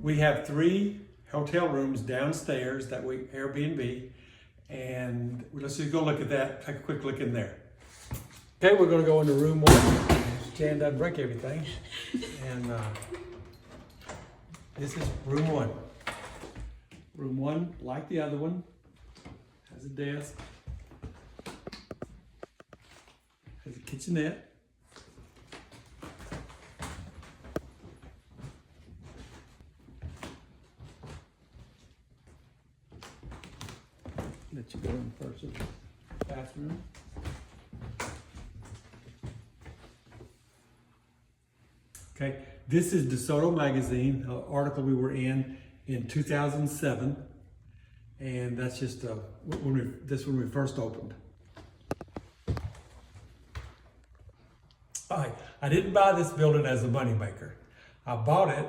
We have 3 hotel rooms downstairs that we Airbnb, and let's just go look at that, take a quick look in there. Okay, we're gonna go into room 1. Jan doesn't break everything. And this is room 1. Room 1, like the other one, has a desk, has a kitchenette, let you go in first. Bathroom. Okay, this is DeSoto magazine, an article we were in 2007, and that's just when we first opened. All right, I didn't buy this building as a moneymaker. I bought it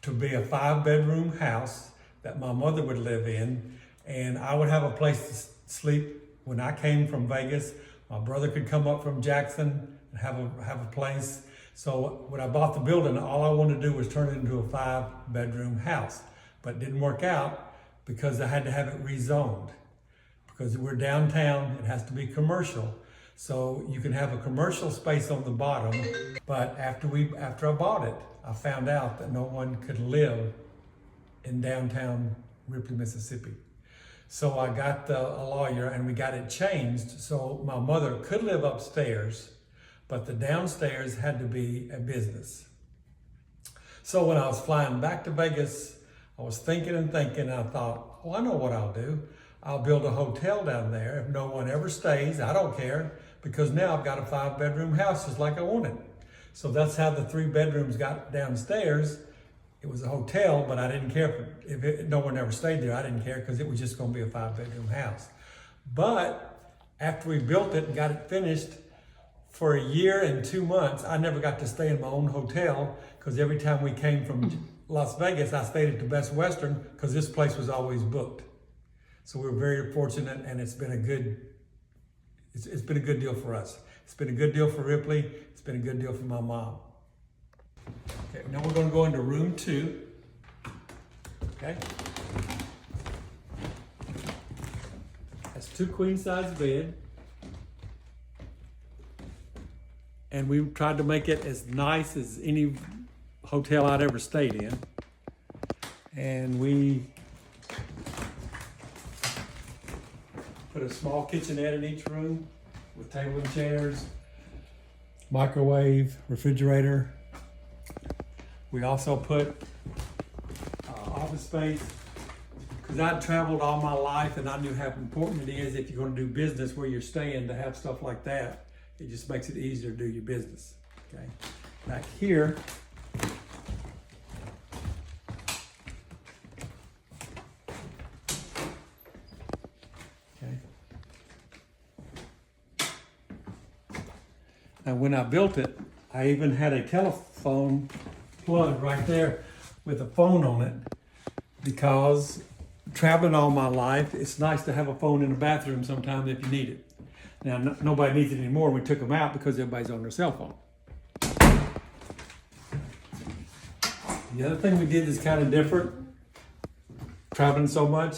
to be a 5-bedroom house that my mother would live in, and I would have a place to sleep when I came from Vegas. My brother could come up from Jackson and have a place. So when I bought the building, all I wanted to do was turn it into a 5-bedroom house, but it didn't work out because I had to have it rezoned. Because we're downtown, it has to be commercial. So you can have a commercial space on the bottom, but after I bought it, I found out that no one could live in downtown Ripley, Mississippi. So I got a lawyer and we got it changed so my mother could live upstairs, but the downstairs had to be a business. So when I was flying back to Vegas, I was thinking and thinking, and I thought, oh, I know what I'll do. I'll build a hotel down there. If no one ever stays, I don't care, because now I've got a 5-bedroom house just like I wanted. So that's how the 3 bedrooms got downstairs. It was a hotel, but I didn't care if no one ever stayed there. I didn't care because it was just going to be a 5-bedroom house. But after we built it and got it finished, for a year and 2 months, I never got to stay in my own hotel because every time we came from Las Vegas, I stayed at the Best Western because this place was always booked. So we were very fortunate, and it's been a good deal for us. It's been a good deal for Ripley. It's been a good deal for my mom. Okay, now we're going to go into room 2. Okay. That's 2 queen-size beds. And we tried to make it as nice as any hotel I'd ever stayed in. And we put a small kitchenette in each room with table and chairs, microwave, refrigerator. We also put office space, because I'd traveled all my life and I knew how important it is if you're going to do business where you're staying to have stuff like that. It just makes it easier to do your business. Okay. Back here, okay. Now when I built it, I even had a telephone plug right there with a phone on it, because traveling all my life, it's nice to have a phone in the bathroom sometimes if you need it. Now, nobody needs it anymore. We took them out because everybody's on their cell phone. The other thing we did is kind of different. Traveling so much,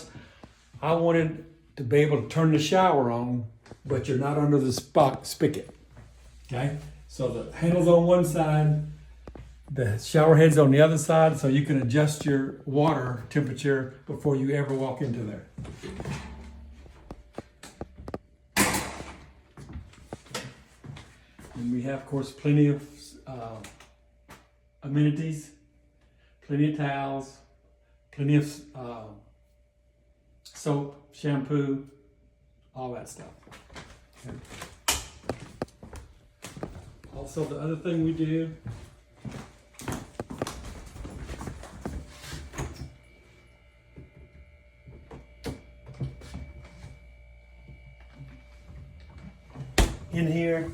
I wanted to be able to turn the shower on, but you're not under the spigot. Okay? So the handle's on one side, the shower head's on the other side, so you can adjust your water temperature before you ever walk into there. And we have, of course, plenty of amenities, plenty of towels, plenty of soap, shampoo, all that stuff. Okay. Also, the other thing we do in here,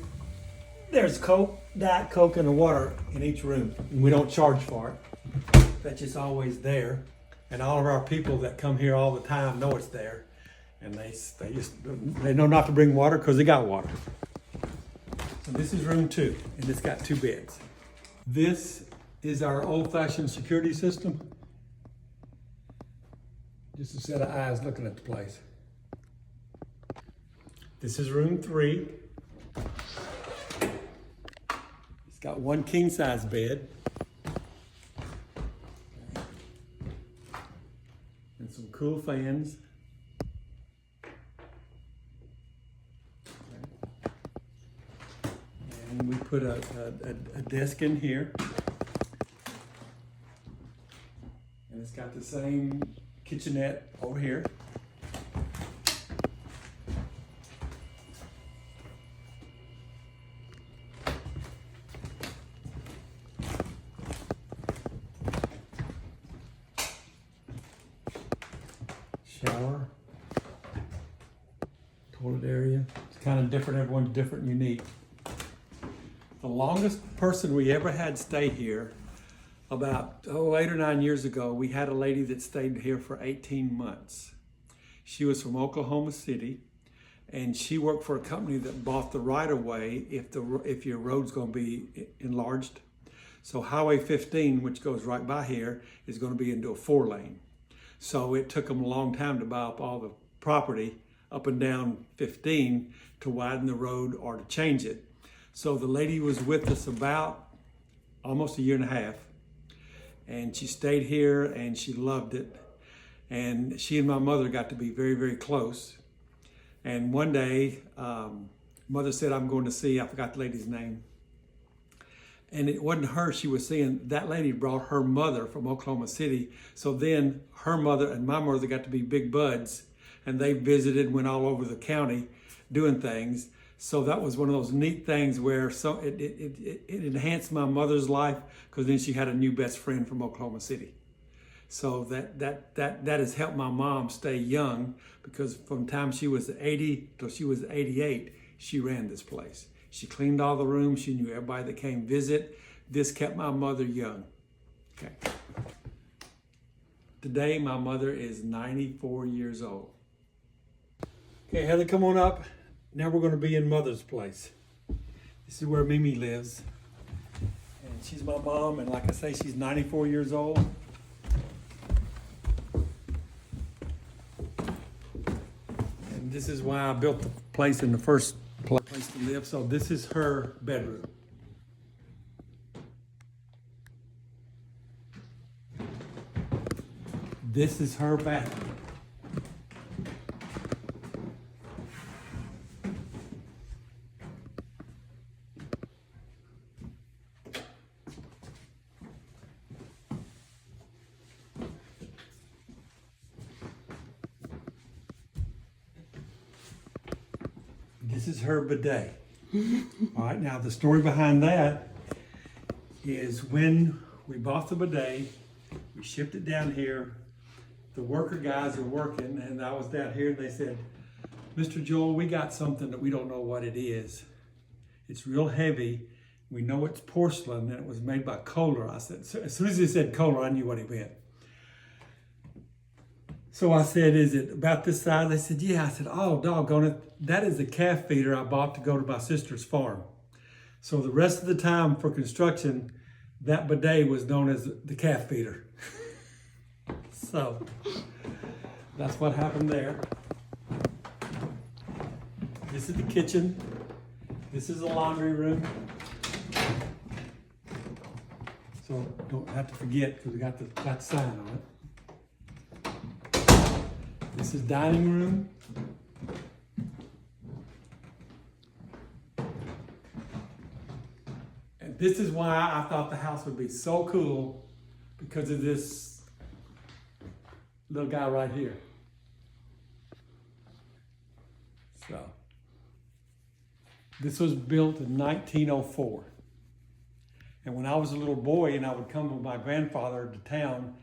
there's Coke, Diet Coke, and the water in each room. And we don't charge for it. That's just always there. And all of our people that come here all the time know it's there. And they know not to bring water because they got water. So this is room 2, and it's got 2 beds. This is our old-fashioned security system. Just a set of eyes looking at the place. This is room 3. It's got one king size bed. And some cool fans. And we put a desk in here. And it's got the same kitchenette over here. Shower, toilet area. It's kind of different, everyone's different and unique. The longest person we ever had stay here, about 8 or 9 years ago, we had a lady that stayed here for 18 months. She was from Oklahoma City, and she worked for a company that bought the right-of-way if your road's going to be enlarged. So Highway 15, which goes right by here, is going to be into a 4-lane. So it took them a long time to buy up all the property up and down 15 to widen the road or to change it. So the lady was with us about almost 1.5 years. And she stayed here and she loved it. And she and my mother got to be very, very close. And one day, mother said, I'm going to see, I forgot the lady's name. And it wasn't her she was seeing. That lady brought her mother from Oklahoma City. So then her mother and my mother got to be big buds. And they visited, went all over the county doing things. So that was one of those neat things where it enhanced my mother's life, because then she had a new best friend from Oklahoma City. So that has helped my mom stay young, because from the time she was 80 till she was 88, she ran this place. She cleaned all the rooms. She knew everybody that came visit. This kept my mother young. Okay. Today, my mother is 94 years old. Okay, Heather, come on up. Now we're going to be in Mother's place. This is where Mimi lives. And she's my mom, and like I say, she's 94 years old. And this is why I built the place in the first place to live. So this is her bedroom. This is her bathroom. This is her bidet. All right, now the story behind that is when we bought the bidet, we shipped it down here. The worker guys are working, and I was down here, and they said, Mr. Joel, we got something that we don't know what it is. It's real heavy. We know it's porcelain, and it was made by Kohler. I said, so as soon as he said Kohler, I knew what he meant. So I said, is it about this size? They said, yeah. I said, oh, doggone it. That is the calf feeder I bought to go to my sister's farm. So the rest of the time for construction, that bidet was known as the calf feeder. So that's what happened there. This is the kitchen. This is the laundry room. So don't have to forget, because we got the sign on it. This is dining room. And this is why I thought the house would be so cool, because of this little guy right here. So, this was built in 1904. And when I was a little boy and I would come with my grandfather to town,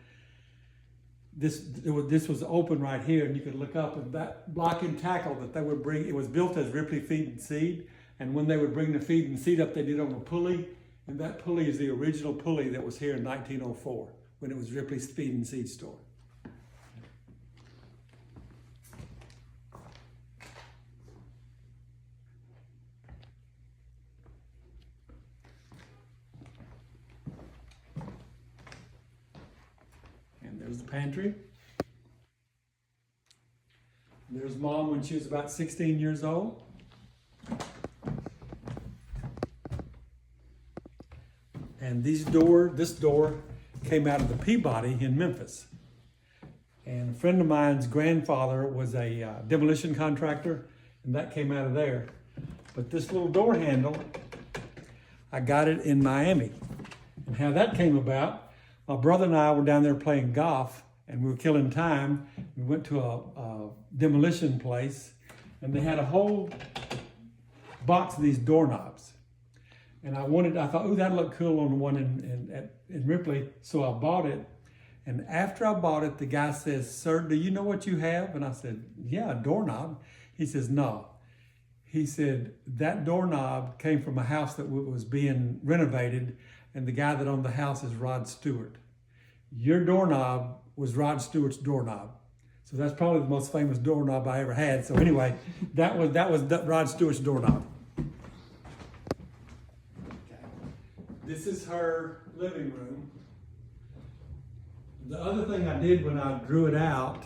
this was open right here, and you could look up, and that block and tackle that they would bring, it was built as Ripley Feed and Seed, and when they would bring the feed and seed up, they did it on a pulley, and that pulley is the original pulley that was here in 1904 when it was Ripley's Feed and Seed store. And there's the pantry. There's Mom when she was about 16 years old. And this door came out of the Peabody in Memphis. And a friend of mine's grandfather was a demolition contractor, and that came out of there. But this little door handle, I got it in Miami. And how that came about, my brother and I were down there playing golf, and we were killing time. We went to a demolition place, and they had a whole box of these doorknobs. And I thought, oh, that'd look cool on the one in Ripley. So I bought it. And after I bought it, the guy says, "Sir, do you know what you have?" And I said, "Yeah, a doorknob." He says, "No." He said, "That doorknob came from a house that was being renovated, and the guy that owned the house is Rod Stewart. Your doorknob was Rod Stewart's doorknob." So that's probably the most famous doorknob I ever had. So anyway, that was Rod Stewart's doorknob. This is her living room. The other thing I did when I drew it out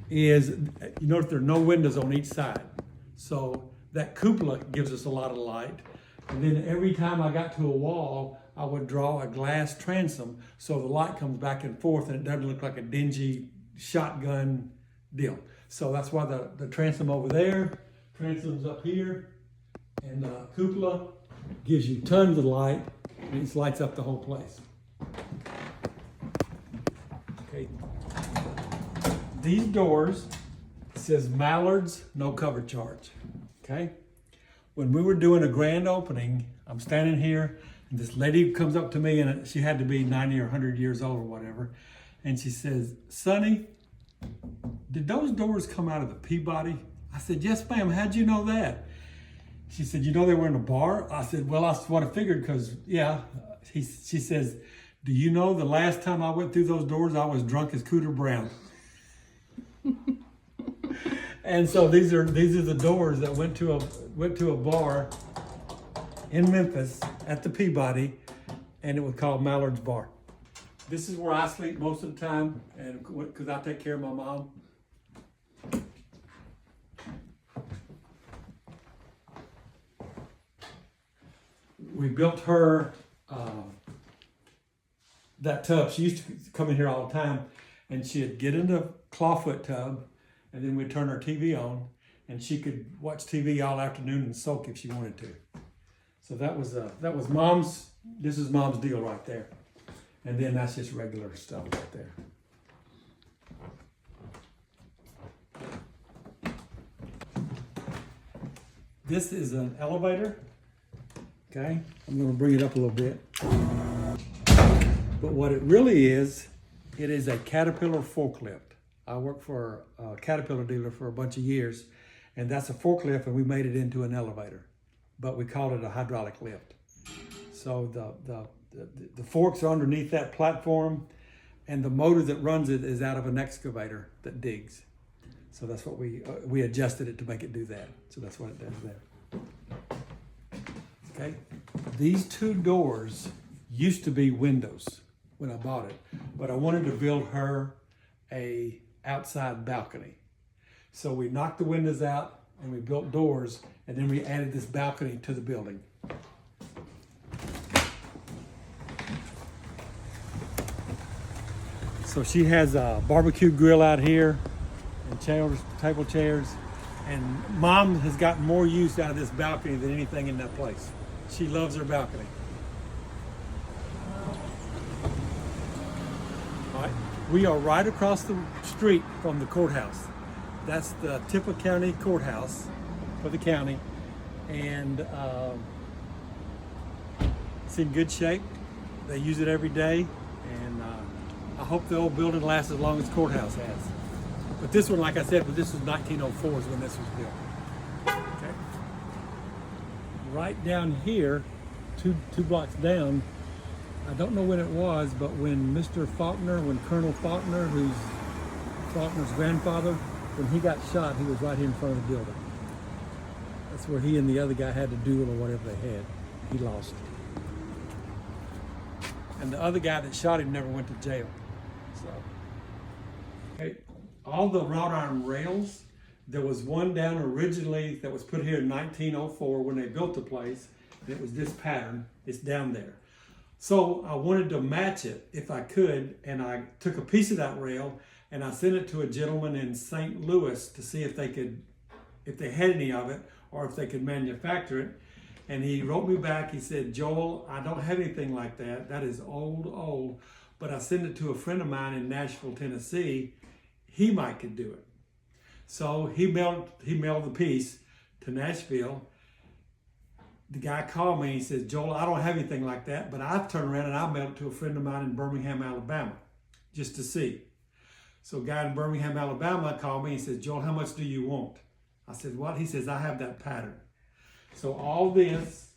is, you notice there are no windows on each side. So that cupola gives us a lot of light. And then every time I got to a wall, I would draw a glass transom so the light comes back and forth and it doesn't look like a dingy shotgun deal. So that's why the transom over there, transom's up here, and the cupola gives you tons of light, and it lights up the whole place. Okay. These doors, it says Mallards, no cover charge. Okay. When we were doing a grand opening, I'm standing here, and this lady comes up to me, and she had to be 90 or 100 years old or whatever, and she says, "Sonny, did those doors come out of the Peabody?" I said, "Yes, ma'am. How'd you know that?" She said, "You know they were in a bar?" I said, "Well, that's what I figured, because, yeah." She says, "Do you know the last time I went through those doors, I was drunk as Cooter Brown?" And so these are the doors that went to a bar in Memphis at the Peabody, and it was called Mallard's Bar. This is where I sleep most of the time, and because I take care of my mom. We built her that tub. She used to come in here all the time, and she'd get in the clawfoot tub, and then we'd turn her TV on, and she could watch TV all afternoon and soak if she wanted to. So that was Mom's. This is Mom's deal right there, and then that's just regular stuff right there. This is an elevator. Okay, I'm going to bring it up a little bit. But what it really is, it is a Caterpillar forklift. I worked for a Caterpillar dealer for a bunch of years, and that's a forklift, and we made it into an elevator, but we called it a hydraulic lift. So the forks are underneath that platform, and the motor that runs it is out of an excavator that digs. So that's what we adjusted it to make it do that. So that's what it does there. Okay, these two doors used to be windows when I bought it, but I wanted to build her a outside balcony. So we knocked the windows out and we built doors, and then we added this balcony to the building. So she has a barbecue grill out here and chairs, table chairs, and Mom has gotten more use out of this balcony than anything in that place. She loves her balcony. All right. We are right across the street from the courthouse. That's the Tippah County Courthouse for the county. And it's in good shape. They use it every day. And I hope the old building lasts as long as the courthouse has. But this one, like I said, this was 1904 is when this was built. Okay. Right down here, two blocks down, I don't know when it was, but when Mr. Faulkner, when Colonel Faulkner, who's Faulkner's grandfather, when he got shot, he was right here in front of the building. That's where he and the other guy had to duel or whatever they had. He lost. And the other guy that shot him never went to jail. So, okay. All the wrought iron rails There was one down originally that was put here in 1904 when they built the place. And it was this pattern. It's down there. So I wanted to match it if I could, and I took a piece of that rail and I sent it to a gentleman in St. Louis to see if they had any of it or if they could manufacture it. And he wrote me back. He said, Joel, I don't have anything like that. That is old. But I sent it to a friend of mine in Nashville, Tennessee. He might could do it. So he mailed the piece to Nashville. The guy called me and he says, Joel, I don't have anything like that, but I've turned around and I mailed it to a friend of mine in Birmingham, Alabama, just to see. So a guy in Birmingham, Alabama called me and says, Joel, how much do you want? I said, what? He says, I have that pattern. So all this,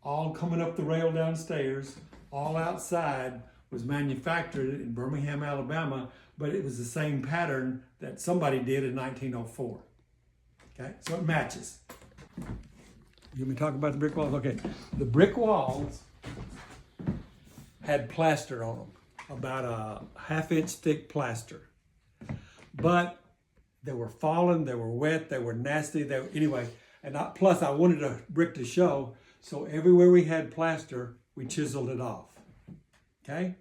all coming up the rail downstairs, all outside, was manufactured in Birmingham, Alabama, but it was the same pattern that somebody did in 1904. Okay, so it matches. You want me to talk about the brick walls? Okay, the brick walls had plaster on them, about a half-inch thick plaster. But they were falling, they were wet, they were nasty, anyway. And plus I wanted a brick to show, so everywhere we had plaster, we chiseled it off, okay?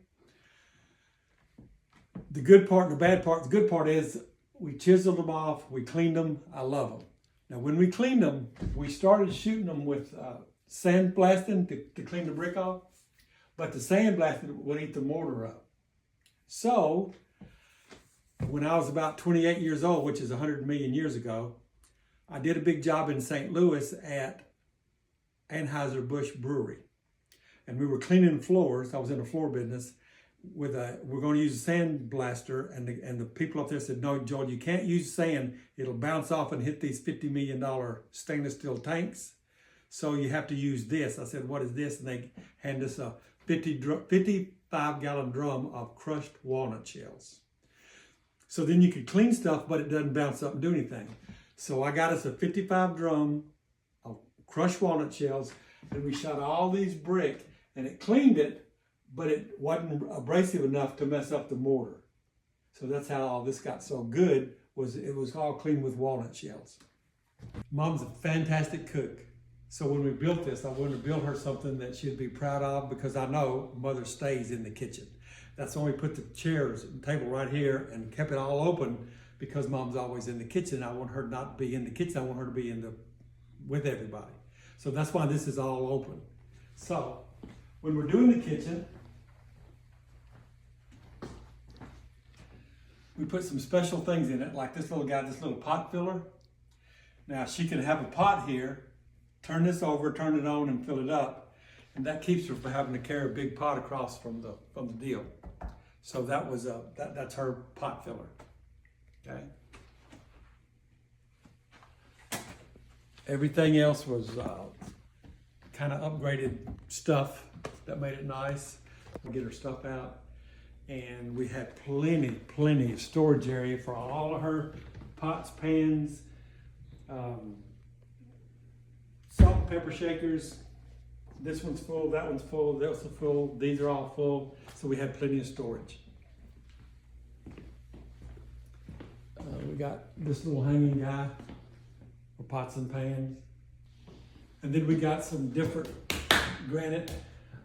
The good part and the bad part, the good part is we chiseled them off, we cleaned them, I love them. Now when we cleaned them, we started shooting them with sandblasting to clean the brick off, but the sandblasting would eat the mortar up. So when I was about 28 years old, which is 100 million years ago, I did a big job in St. Louis at Anheuser-Busch Brewery. And we were cleaning floors. I was in the floor business. We're going to use a sand blaster. And the people up there said, no, Joel, you can't use sand. It'll bounce off and hit these $50 million stainless steel tanks. So you have to use this. I said, what is this? And they hand us a 55-gallon drum of crushed walnut shells. So then you could clean stuff, but it doesn't bounce up and do anything. So I got us a 55 drum of crushed walnut shells, and we shot all these brick, and it cleaned it, but it wasn't abrasive enough to mess up the mortar. So that's how all this got so good, it was all cleaned with walnut shells. Mom's a fantastic cook. So when we built this, I wanted to build her something that she'd be proud of, because I know Mother stays in the kitchen. That's why we put the chairs and table right here and kept it all open, because Mom's always in the kitchen. I want her not to be in the kitchen. I want her to be with everybody. So that's why this is all open. So when we're doing the kitchen, we put some special things in it, like this little guy, this little pot filler. Now she can have a pot here, turn this over, turn it on and fill it up. And that keeps her from having to carry a big pot across from the deal. So that was that's her pot filler. Okay. Everything else was kind of upgraded stuff that made it nice. We get her stuff out, and we had plenty of storage area for all of her pots, pans, salt and pepper shakers. This one's full, that one's full, those are full, these are all full. So we had plenty of storage. We got this little hanging guy for pots and pans. And then we got some different granite.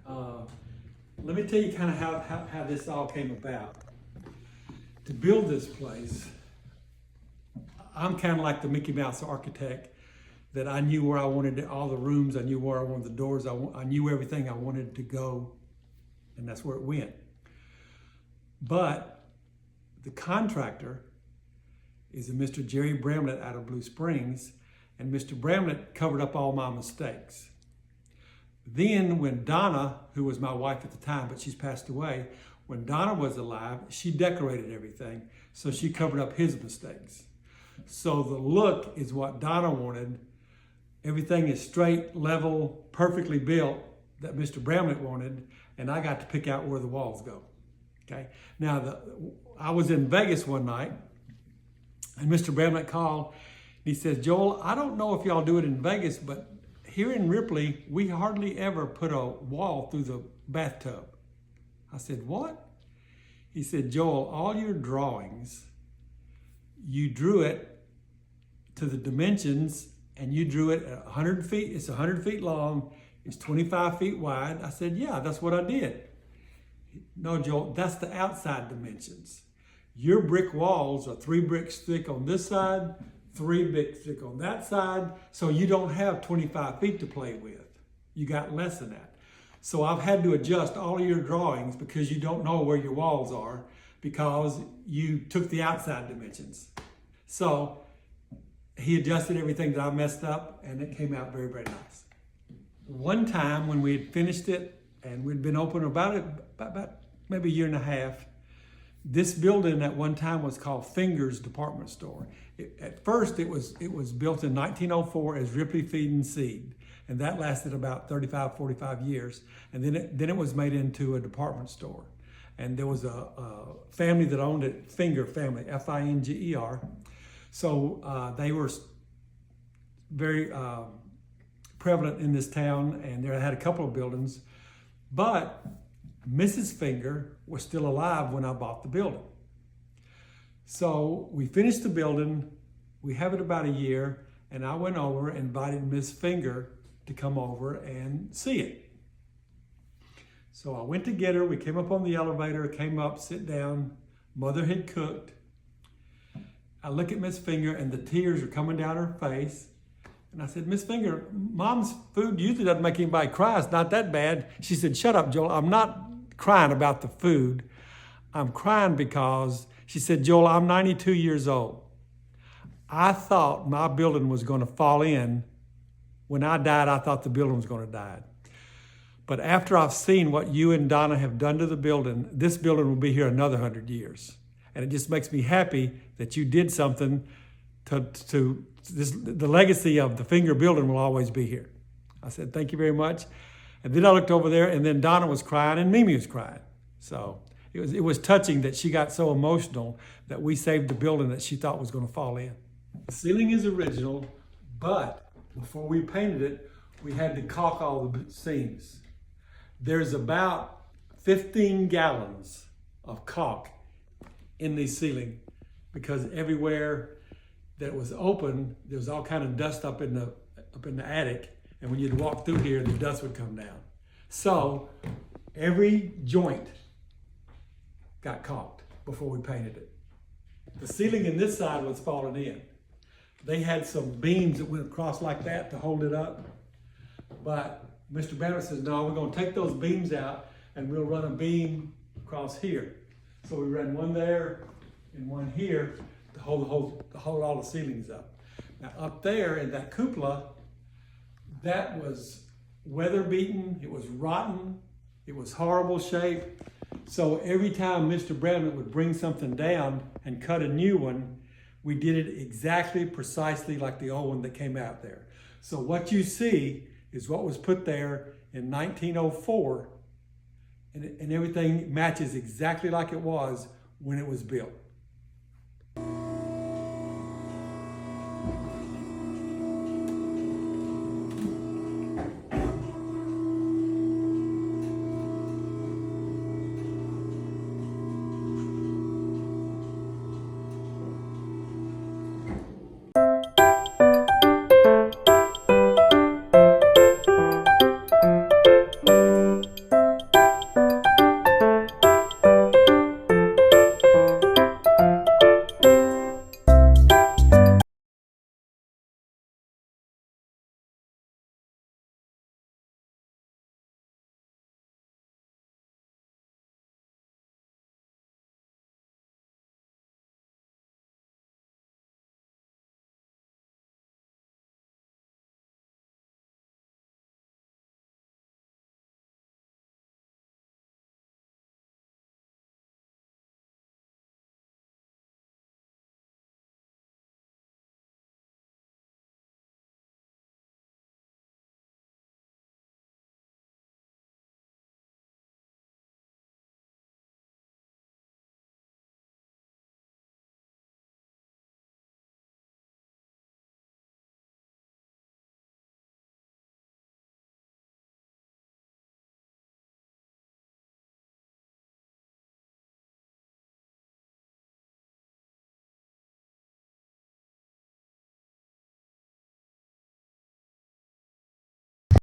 Let me tell you kind of how this all came about. To build this place, I'm kind of like the Mickey Mouse architect, that I knew where I wanted all the rooms, I knew where I wanted the doors, I knew everything I wanted to go, and that's where it went. But the contractor is a Mr. Jerry Bramlett out of Blue Springs, and Mr. Bramlett covered up all my mistakes. Then when Donna, who was my wife at the time, but she's passed away, when Donna was alive, she decorated everything, so she covered up his mistakes. So the look is what Donna wanted. Everything is straight, level, perfectly built that Mr. Bramlett wanted, and I got to pick out where the walls go. Okay. Now, I was in Vegas one night, and Mr. Bramlett called. He says, Joel, I don't know if y'all do it in Vegas, but here in Ripley, we hardly ever put a wall through the bathtub. I said, what? He said, Joel, all your drawings, you drew it to the dimensions and you drew it at 100 feet. It's 100 feet long. It's 25 feet wide. I said, yeah, that's what I did. No, Joel, that's the outside dimensions. Your brick walls are 3 bricks thick on this side, 3 bricks thick on that side. So you don't have 25 feet to play with. You got less than that. So I've had to adjust all of your drawings because you don't know where your walls are because you took the outside dimensions. So he adjusted everything that I messed up and it came out very, very nice. One time when we had finished it and we'd been open about maybe a year and a half, this building at one time was called Fingers Department Store. At first it was built in 1904 as Ripley Feed and Seed. And that lasted about 35, 45 years. And then it was made into a department store. And there was a family that owned it, Finger family, F-I-N-G-E-R. So they were very prevalent in this town, and they had a couple of buildings. But Mrs. Finger was still alive when I bought the building. So we finished the building, we have it about a year, and I went over and invited Miss Finger to come over and see it. So I went to get her, we came up on the elevator, came up, sit down, Mother had cooked. I look at Miss Finger and the tears are coming down her face. And I said, Miss Finger, Mom's food usually doesn't make anybody cry, it's not that bad. She said, shut up, Joel, I'm not crying about the food. I'm crying because, she said, Joel, I'm 92 years old. I thought my building was gonna fall in. When I died, I thought the building was going to die. But after I've seen what you and Donna have done to the building, this building will be here another 100 years. And it just makes me happy that you did something to this, the legacy of the Finger building will always be here. I said, thank you very much. And then I looked over there and then Donna was crying and Mimi was crying. So it was touching that she got so emotional that we saved the building that she thought was going to fall in. The ceiling is original, but before we painted it, we had to caulk all the seams. There's about 15 gallons of caulk in the ceiling because everywhere that was open, there was all kind of dust up in the attic, and when you'd walk through here, the dust would come down. So every joint got caulked before we painted it. The ceiling in this side was falling in. They had some beams that went across like that to hold it up. But Mr. Bennett says, no, we're going to take those beams out and we'll run a beam across here. So we ran one there and one here to hold all the ceilings up. Now up there in that cupola, that was weather beaten, it was rotten, it was horrible shape. So every time Mr. Bennett would bring something down and cut a new one, we did it exactly, precisely like the old one that came out there. So what you see is what was put there in 1904, and everything matches exactly like it was when it was built.